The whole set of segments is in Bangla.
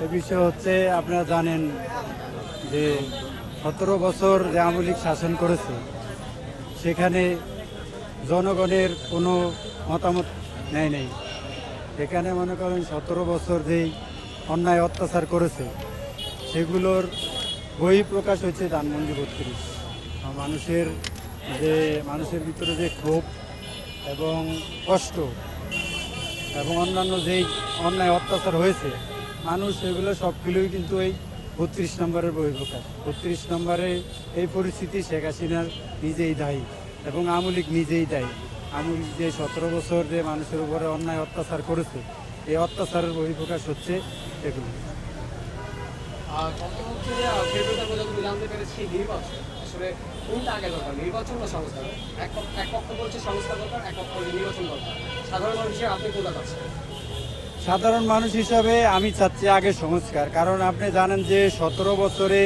এ বিষয় হচ্ছে আপনারা জানেন যে ১৭ বছর যে আওয়ামী লীগ শাসন করেছে সেখানে জনগণের কোনো মতামত নেয় নেই। এখানে মনে করেন ১৭ বছর যেই অন্যায় অত্যাচার করেছে সেগুলোর বহিঃপ্রকাশ হয়েছে ধানমন্ডি ৩২। মানুষের ভিতরে যে ক্ষোভ এবং কষ্ট এবং অন্যান্য যেই অন্যায় অত্যাচার হয়েছে মানুষ এগুলো সবগুলোই কিন্তু এই ৩২ নম্বরের বহিঃপ্রকাশ। ৩২ নম্বরে এই পরিস্থিতি শেখ হাসিনার নিজেই দায়ী এবং আওয়ামী লীগ নিজেই দায়ী। আওয়ামী লীগ যে ১৭ বছর যে মানুষের উপরে অন্যায় অত্যাচার করেছে এই অত্যাচারের বহিঃপ্রকাশ হচ্ছে এগুলো। জানতে পেরেছি নির্বাচন আসলে কোনটা আগে দরকার, নির্বাচন না সংস্কার? এক পক্ষ বলছে সংস্কার দরকার, এক পক্ষ নির্বাচন দরকার। সাধারণ মানুষ হিসেবে আপনি কোনটা চাচ্ছেন? সাধারণ মানুষ হিসাবে আমি চাচ্ছি আগে সংস্কার, কারণ আপনি জানেন যে ১৭ বছরে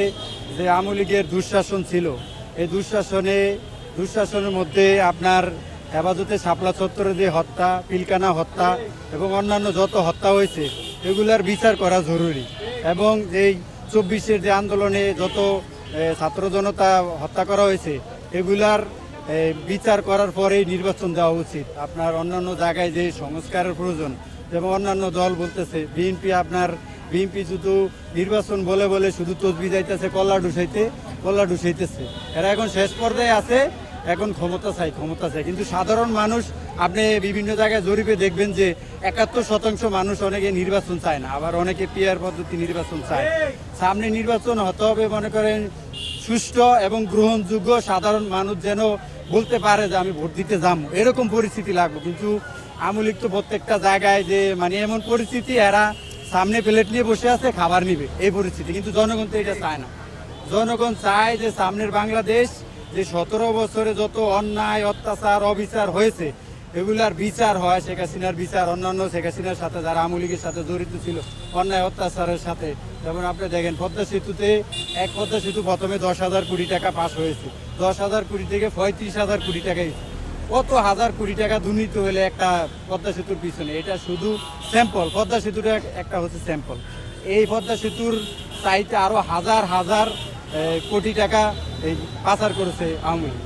যে আওয়ামী লীগের দুঃশাসন ছিল এই দুঃশাসনের মধ্যে আপনার হেফাজতে শাপলা চত্বরে যে হত্যা, পিলকানা হত্যা এবং অন্যান্য যত হত্যা হয়েছে এগুলার বিচার করা জরুরি এবং যেই ২৪-এর যে আন্দোলনে যত ছাত্র জনতা হত্যা করা হয়েছে এগুলার বিচার করার পরেই নির্বাচন দেওয়া উচিত। আপনার অন্যান্য জায়গায় যে সংস্কারের প্রয়োজন, যেমন অন্যান্য দল বলতেছে বিএনপি শুধু নির্বাচন বলে বলে শুধু তসবি যাইতেছে, কল্লা ডুসাইতেছে। এরা এখন শেষ পর্যায়ে আছে, এখন ক্ষমতা চাই। কিন্তু সাধারণ মানুষ আপনি বিভিন্ন জায়গায় জরিপে দেখবেন যে ৭১% মানুষ অনেকে নির্বাচন চায় না, আবার অনেকে পিআর পদ্ধতি নির্বাচন চায়। সামনে নির্বাচন হতে হবে মনে করেন সুষ্ঠু এবং গ্রহণযোগ্য, সাধারণ মানুষ যেন বলতে পারে যে আমি ভোট দিতে যাবো, এরকম পরিস্থিতি লাগবে। কিন্তু আওয়ামী লীগ তো প্রত্যেকটা জায়গায় যে এমন পরিস্থিতি এরা সামনে প্লেট নিয়ে বসে আছে, খাবার নিবে এই পরিস্থিতি। কিন্তু জনগণ তো এটা চায় না। জনগণ চায় যে সামনের বাংলাদেশ, যে ১৭ বছরে যত অন্যায় অত্যাচার অবিচার হয়েছে এগুলার বিচার হয়, শেখ হাসিনার বিচার, অন্যান্য শেখ হাসিনার সাথে যারা আওয়ামী লীগের সাথে জড়িত ছিল অন্যায় অত্যাচারের সাথে। যেমন আপনি দেখেন পদ্মা সেতু প্রথমে ১০,০০০ কোটি টাকা পাস হয়েছে, ১০,০০০ কোটি থেকে ৩৫,০০০ কোটি টাকা, কত হাজার কোটি টাকা দুর্নীতি হলে একটা পদ্মা সেতুর পিছনে। এটা শুধু স্যাম্পল, পদ্মা সেতুটা একটা হচ্ছে স্যাম্পল। এই পদ্মা সেতুর চাইতে আরো হাজার হাজার কোটি টাকা এই পাচার করেছে আওয়ামী লীগ।